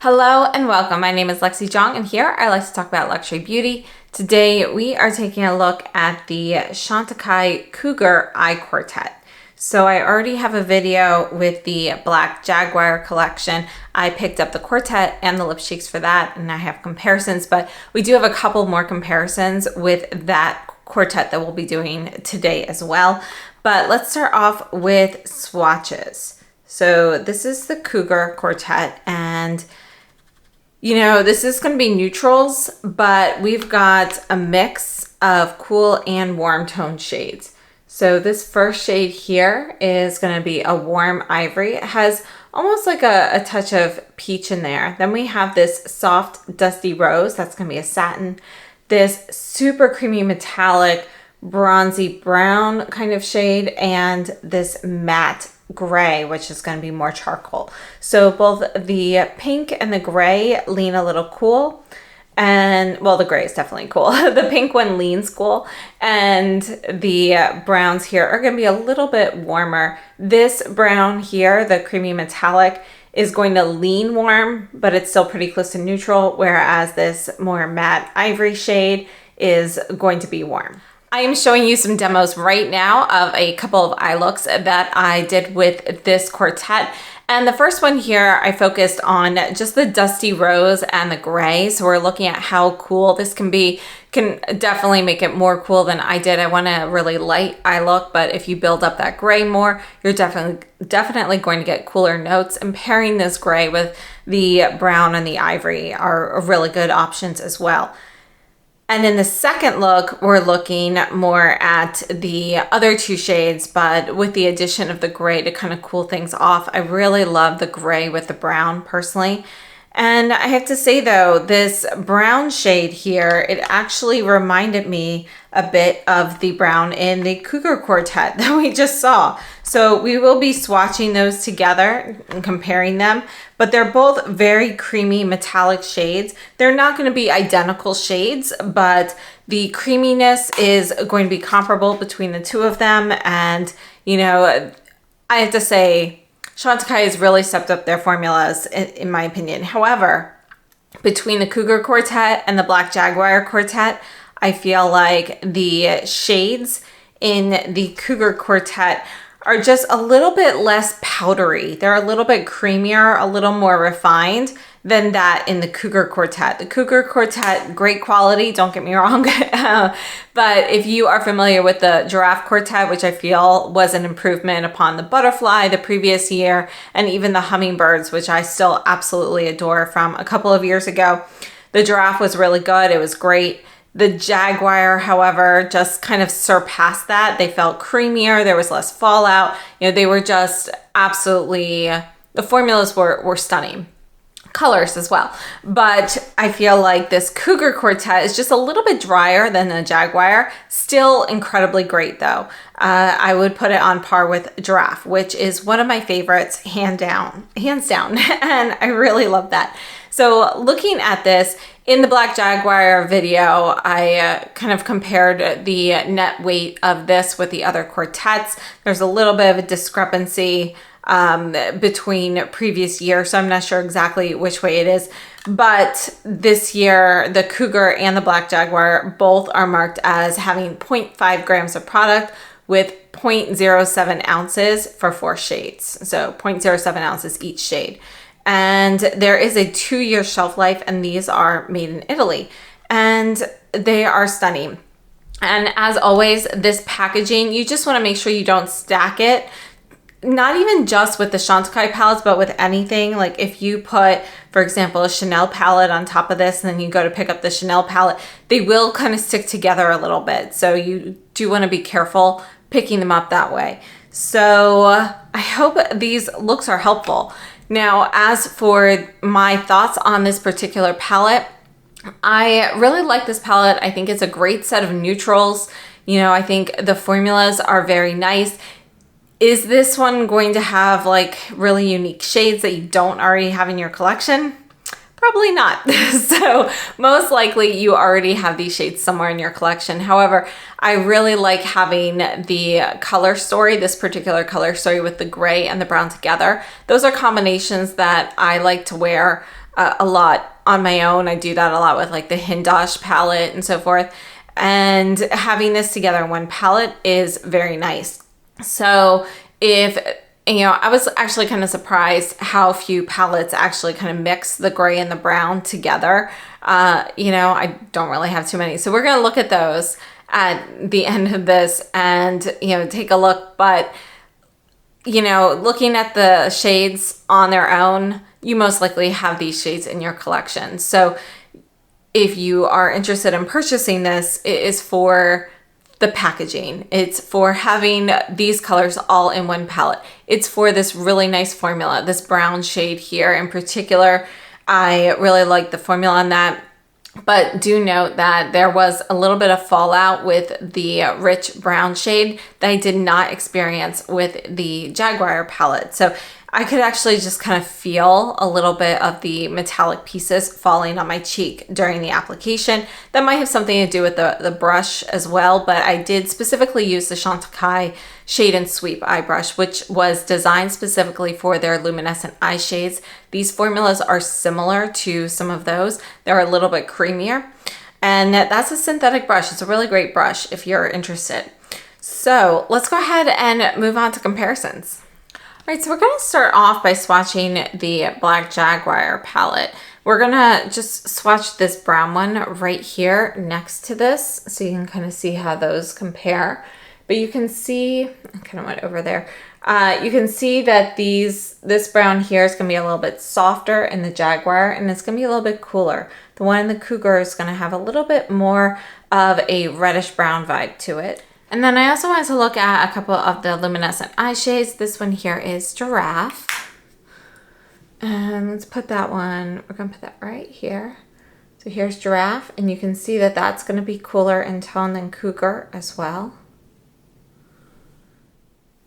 Hello and welcome. My name is Lexi Jong and here I like to talk about luxury beauty. Today we are taking a look at the CHANTECAILLE Cougar Eye Quartet. So I already have a video with the Black Jaguar collection. I picked up the Quartet and the lipsticks for that and I have comparisons, but we do have a couple more comparisons with that Quartet that we'll be doing today as well. But let's start off with swatches. So this is the Cougar Quartet, and you know, this is going to be neutrals, but we've got a mix of cool and warm tone shades. So this first shade here is going to be a warm ivory. It has almost like a touch of peach in there. Then we have this soft dusty rose. That's going to be a satin. This super creamy metallic bronzy brown kind of shade, and this matte gray, which is going to be more charcoal. So both the pink and the gray lean a little cool, and well, the gray is definitely cool. The pink one leans cool, and the browns here are going to be a little bit warmer. This brown here, the creamy metallic, is going to lean warm, but it's still pretty close to neutral, whereas this more matte ivory shade is going to be warm. I am showing you some demos right now of a couple of eye looks that I did with this Quartet. And the first one here, I focused on just the dusty rose and the gray. So we're looking at how cool this can be. Can definitely make it more cool than I did. I want a really light eye look, but if you build up that gray more, you're definitely going to get cooler notes. And pairing this gray with the brown and the ivory are really good options as well. And in the second look, we're looking more at the other two shades, but with the addition of the gray to kind of cool things off. I really love the gray with the brown personally. And I have to say though, this brown shade here, it actually reminded me a bit of the brown in the Cougar Quartet that we just saw. So we will be swatching those together and comparing them, but they're both very creamy metallic shades. They're not going to be identical shades, but the creaminess is going to be comparable between the two of them. And, you know, I have to say, CHANTECAILLE has really stepped up their formulas, in my opinion. However, between the Cougar Quartet and the Black Jaguar Quartet, I feel like the shades in the Cougar Quartet are just a little bit less powdery. They're a little bit creamier, a little more refined than that in the Cougar Quartet. The Cougar Quartet, great quality, don't get me wrong. But if you are familiar with the Giraffe Quartet, which I feel was an improvement upon the Butterfly the previous year, and even the Hummingbirds, which I still absolutely adore from a couple of years ago, the Giraffe was really good. It was great. The Jaguar, however, just kind of surpassed that. They felt creamier. There was less fallout. You know, they were just absolutely, the formulas were stunning. Colors as well. But I feel like this Cougar Quartet is just a little bit drier than the Jaguar. Still incredibly great though. I would put it on par with Giraffe, which is one of my favorites, hands down. And I really love that. So looking at this, in the Black Jaguar video, I kind of compared the net weight of this with the other quartets. There's a little bit of a discrepancy between previous years, so I'm not sure exactly which way it is. But this year, the Cougar and the Black Jaguar both are marked as having 0.5 grams of product with 0.07 ounces for 4 shades. So 0.07 ounces each shade. And there is a 2-year shelf life, and these are made in Italy. And they are stunning. And as always, this packaging, you just want to make sure you don't stack it. Not even just with the CHANTECAILLE palettes, but with anything. Like if you put, for example, a Chanel palette on top of this, and then you go to pick up the Chanel palette, they will kind of stick together a little bit. So you do want to be careful picking them up that way. So I hope these looks are helpful. Now, as for my thoughts on this particular palette, I really like this palette. I think it's a great set of neutrals. You know, I think the formulas are very nice. Is this one going to have like really unique shades that you don't already have in your collection? Probably not. So most likely you already have these shades somewhere in your collection. However, I really like having the color story, this particular color story with the gray and the brown together. Those are combinations that I like to wear a lot on my own. I do that a lot with like the Hindosh palette and so forth. And having this together in one palette is very nice. So if, you know, I was actually kind of surprised how few palettes actually kind of mix the gray and the brown together. You know, I don't really have too many. So we're going to look at those at the end of this and, you know, take a look. But, you know, looking at the shades on their own, you most likely have these shades in your collection. So if you are interested in purchasing this, it is for the packaging. It's for having these colors all in one palette. It's for this really nice formula, this brown shade here in particular. I really like the formula on that. But do note that there was a little bit of fallout with the rich brown shade that I did not experience with the Jaguar palette. So I could actually just kind of feel a little bit of the metallic pieces falling on my cheek during the application. That might have something to do with the brush as well, but I did specifically use the Chantecaille Shade and Sweep eye brush, which was designed specifically for their luminescent eye shades. These formulas are similar to some of those. They're a little bit creamier, and that's a synthetic brush. It's a really great brush if you're interested. So let's go ahead and move on to comparisons. All right, so we're going to start off by swatching the Black Jaguar palette. We're going to just swatch this brown one right here next to this so you can kind of see how those compare. But you can see, I kind of went over there. You can see that this brown here is going to be a little bit softer in the Jaguar, and it's going to be a little bit cooler. The one in the Cougar is going to have a little bit more of a reddish brown vibe to it. And then I also wanted to look at a couple of the luminescent eye shades. This one here is Giraffe. And let's put that one, we're going to put that right here. So here's Giraffe, and you can see that that's going to be cooler in tone than Cougar as well.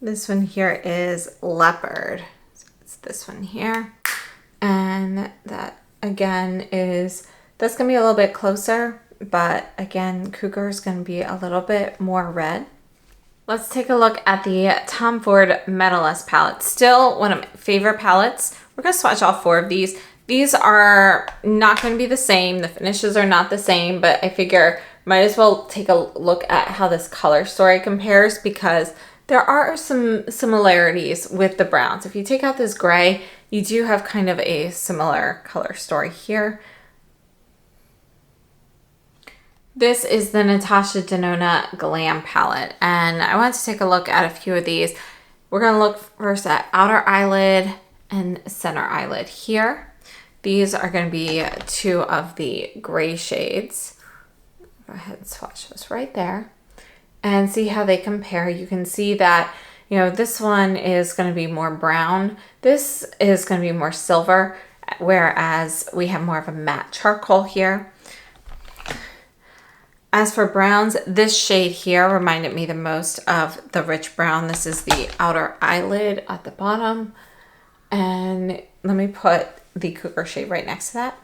This one here is Leopard. So it's this one here. And that again that's going to be a little bit closer. But again, Cougar is going to be a little bit more red. Let's take a look at the Tom Ford Metalist palette. Still one of my favorite palettes. We're going to swatch all four of these. These are not going to be the same. The finishes are not the same, but I figure might as well take a look at how this color story compares because there are some similarities with the browns. If you take out this gray, you do have kind of a similar color story here. This is the Natasha Denona Glam palette, and I want to take a look at a few of these. We're going to look first at outer eyelid and center eyelid here. These are going to be two of the gray shades. Go ahead and swatch those right there and see how they compare. You can see that, you know, this one is going to be more brown. This is going to be more silver, whereas we have more of a matte charcoal here. As for browns, this shade here reminded me the most of the rich brown. This is the outer eyelid at the bottom. And let me put the Cougar shade right next to that.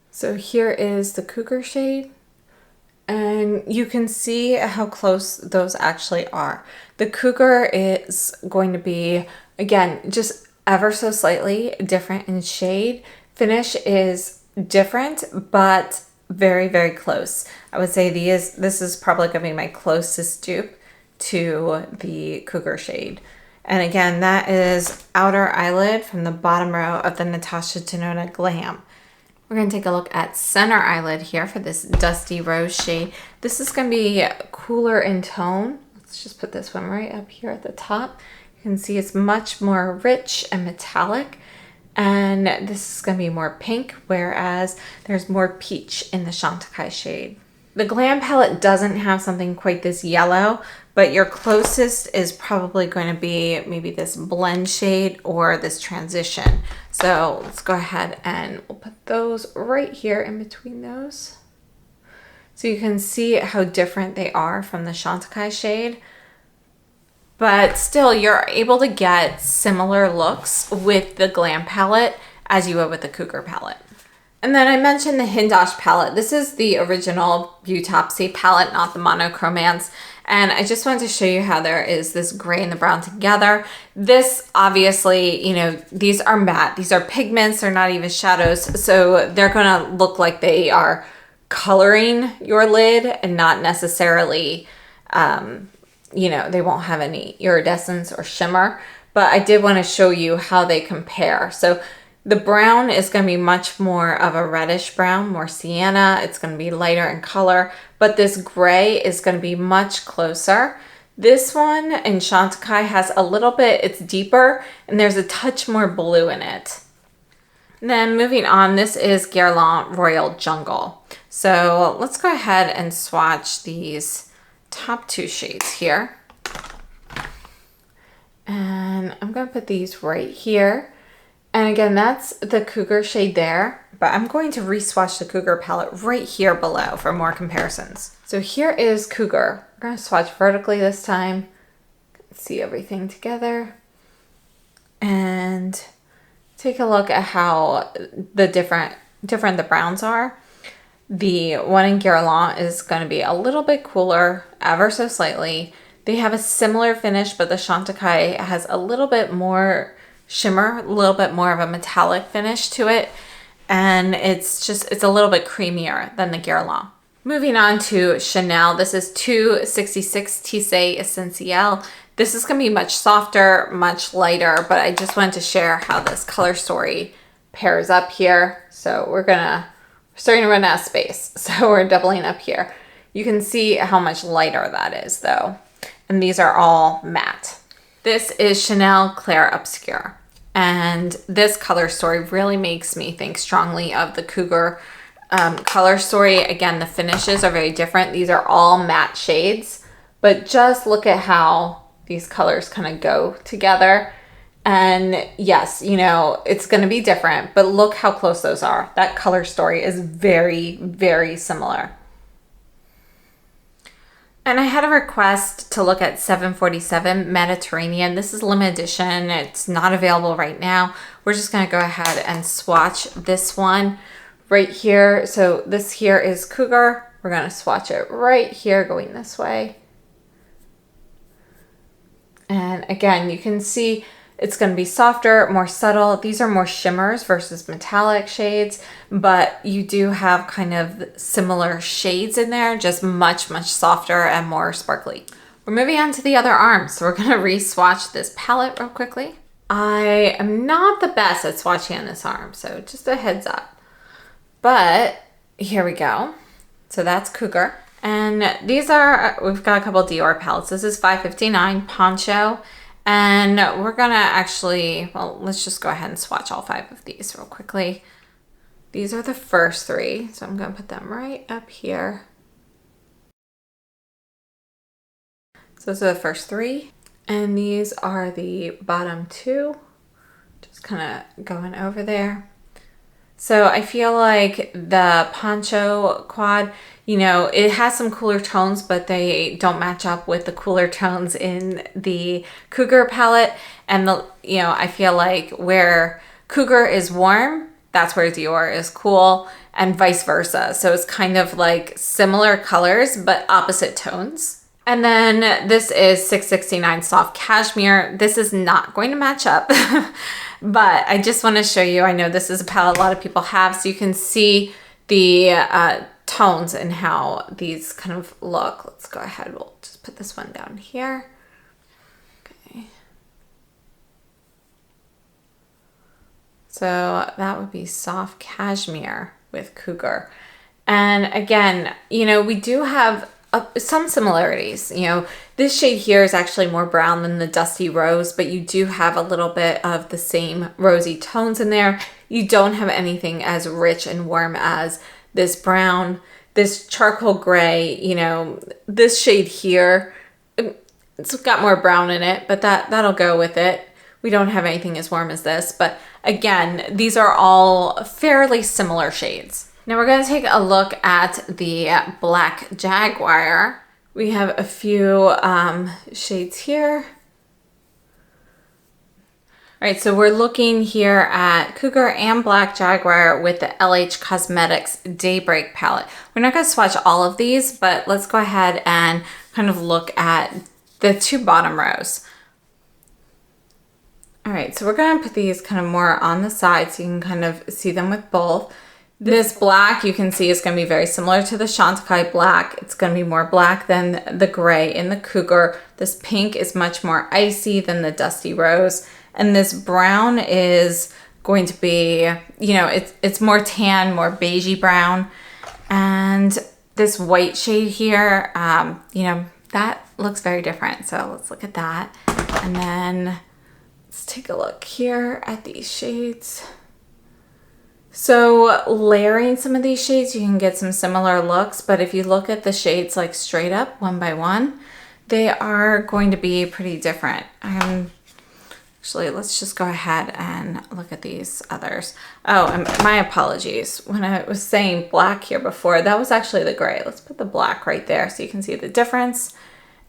So here is the Cougar shade. And you can see how close those actually are. The Cougar is going to be, again, just ever so slightly different in shade. Finish is different, but very, very close. I would say this is probably going to be my closest dupe to the Cougar shade. And again, that is outer eyelid from the bottom row of the Natasha Denona Glam. We're going to take a look at center eyelid here for this Dusty Rose shade. This is going to be cooler in tone. Let's just put this one right up here at the top. You can see it's much more rich and metallic. And this is going to be more pink, whereas there's more peach in the Chantecaille shade. The Glam palette doesn't have something quite this yellow, but your closest is probably going to be maybe this blend shade or this transition. So let's go ahead and we'll put those right here in between those. So you can see how different they are from the Chantecaille shade. But still, you're able to get similar looks with the Glam palette as you would with the Cougar palette. And then I mentioned the Hindosh palette. This is the original Beautopsy palette, not the Monochromance. And I just wanted to show you how there is this gray and the brown together. This obviously, you know, these are matte. These are pigments. They're not even shadows. So they're going to look like they are coloring your lid and not necessarily, you know, they won't have any iridescence or shimmer. But I did want to show you how they compare. So the brown is going to be much more of a reddish brown, more sienna. It's going to be lighter in color, but this gray is going to be much closer. This one in Chantecaille has a little bit, it's deeper, and there's a touch more blue in it. And then moving on, this is Guerlain Royal Jungle. So let's go ahead and swatch these top two shades here. And I'm going to put these right here. And again, that's the Cougar shade there, but I'm going to re-swatch the Cougar palette right here below for more comparisons. So here is Cougar. We're going to swatch vertically this time. See everything together. And take a look at how the different the browns are. The one in Guerlain is going to be a little bit cooler, ever so slightly. They have a similar finish, but the Chantecaille has a little bit more shimmer, a little bit more of a metallic finish to it, and it's a little bit creamier than the Guerlain. Moving on to Chanel, this is 266 Tissé Essentiel. This is going to be much softer, much lighter, but I just wanted to share how this color story pairs up here. So we're starting to run out of space, so we're doubling up here. You can see how much lighter that is though, and these are all matte. This is Chanel Clair Obscur. And this color story really makes me think strongly of the Cougar color story. Again, the finishes are very different. These are all matte shades, but just look at how these colors kind of go together. And yes, you know, it's going to be different, but look how close those are. That color story is very, very similar. And I had a request to look at 747 Mediterranean. This is limited edition. It's not available right now. We're just going to go ahead and swatch this one right here. So this here is Cougar. We're going to swatch it right here going this way. And again, you can see it's going to be softer, more subtle. These are more shimmers versus metallic shades, but you do have kind of similar shades in there, just much, much softer and more sparkly. We're moving on to the other arm. So we're going to re-swatch this palette real quickly. I am not the best at swatching on this arm, so just a heads up. But here we go. So that's Cougar. And these are, we've got a couple Dior palettes. This is 559 Poncho. And we're gonna actually, well, let's just go ahead and swatch all 5 of these real quickly. These are the first 3, so I'm gonna put them right up here. So those are the first 3. And these are the bottom 2. Just kind of going over there. So I feel like the Poncho quad, you know, it has some cooler tones, but they don't match up with the cooler tones in the Cougar palette. And you know, I feel like where Cougar is warm, that's where Dior is cool, and vice versa. So it's kind of like similar colors, but opposite tones. And then this is 669 Soft Cashmere. This is not going to match up. But I just want to show you, I know this is a palette a lot of people have, so you can see the tones and how these kind of look. Let's go ahead, we'll just put this one down here. Okay. So that would be Soft Cashmere with Cougar. And again, you know, we do have some similarities. You know, this shade here is actually more brown than the Dusty Rose, but you do have a little bit of the same rosy tones in there. You don't have anything as rich and warm as this brown, this charcoal gray. You know, this shade here, it's got more brown in it, but that'll go with it. We don't have anything as warm as this, but again, these are all fairly similar shades. Now we're going to take a look at the Black Jaguar. We have a few shades here. All right, so we're looking here at Cougar and Black Jaguar with the LH Cosmetics Daybreak palette. We're not going to swatch all of these, but let's go ahead and kind of look at the two bottom rows. All right, so we're going to put these kind of more on the side so you can kind of see them with both. This black you can see is going to be very similar to the Chantecaille black. It's going to be more black than the gray in the Cougar. This pink is much more icy than the Dusty Rose. And this brown is going to be, you know, it's more tan, more beigey brown. And this white shade here, you know, that looks very different. So let's look at that. And then let's take a look here at these shades. So layering some of these shades, you can get some similar looks. But if you look at the shades like straight up one by one, they are going to be pretty different. Actually, let's just go ahead and look at these others. Oh, and my apologies. When I was saying black here before, that was actually the gray. Let's put the black right there so you can see the difference.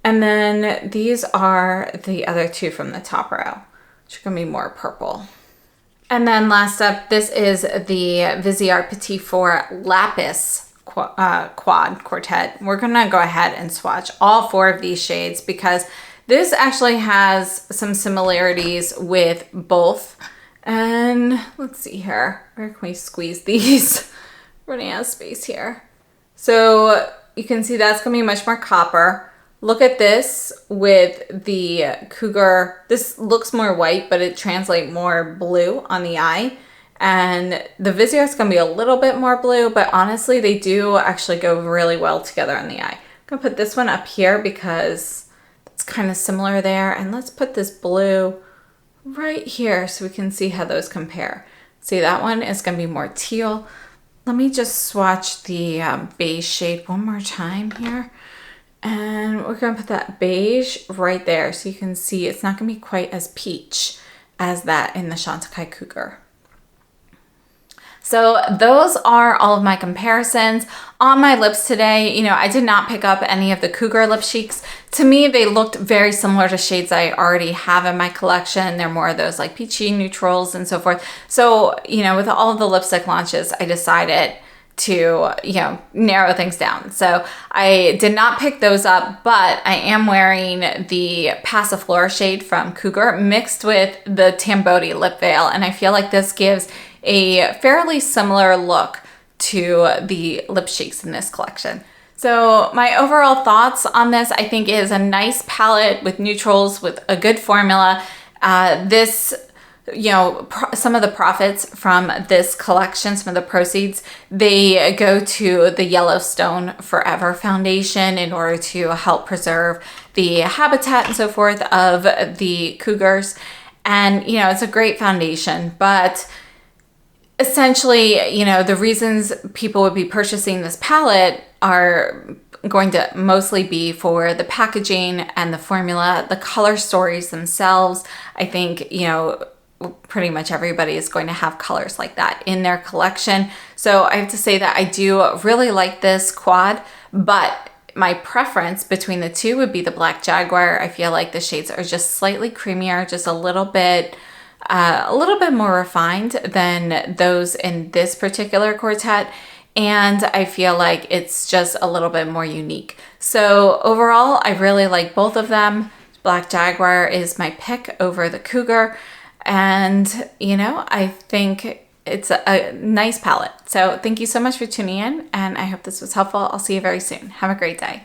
And then these are the other two from the top row, which are going to be more purple. And then last up, this is the Viseart Petit Four Lapis Quad Quartet. We're going to go ahead and swatch all four of these shades because this actually has some similarities with both. And let's see here. Where can we squeeze these? Running out of space here. So you can see that's going to be much more copper. Look at this with the Cougar. This looks more white, but it translates more blue on the eye. And the Viseart's going to be a little bit more blue, but honestly, they do actually go really well together on the eye. I'm going to put this one up here because it's kind of similar there. And let's put this blue right here so we can see how those compare. See, that one is going to be more teal. Let me just swatch the beige shade one more time here. And we're going to put that beige right there so you can see it's not going to be quite as peach as that in the Chantecaille Cougar. So those are all of my comparisons. On my lips today, you know, I did not pick up any of the Cougar lip cheeks. To me, they looked very similar to shades I already have in my collection. They're more of those like peachy neutrals and so forth. So, you know, with all of the lipstick launches, I decided to, you know, narrow things down. So I did not pick those up, but I am wearing the Passiflora shade from Cougar mixed with the Tamboti lip veil. And I feel like this gives a fairly similar look to the lip cheeks in this collection. So my overall thoughts on this, I think, is a nice palette with neutrals with a good formula. This, you know, some of the profits from this collection, some of the proceeds, they go to the Yellowstone Forever Foundation in order to help preserve the habitat and so forth of the cougars. And, you know, it's a great foundation, but essentially, you know, the reasons people would be purchasing this palette are going to mostly be for the packaging and the formula, the color stories themselves. I think, you know, pretty much everybody is going to have colors like that in their collection. So I have to say that I do really like this quad, but my preference between the two would be the Black Jaguar. I feel like the shades are just slightly creamier, just a little bit more refined than those in this particular quartet. And I feel like it's just a little bit more unique. So overall, I really like both of them. Black Jaguar is my pick over the Cougar. And, you know, I think it's a nice palette. So thank you so much for tuning in, and I hope this was helpful. I'll see you very soon. Have a great day.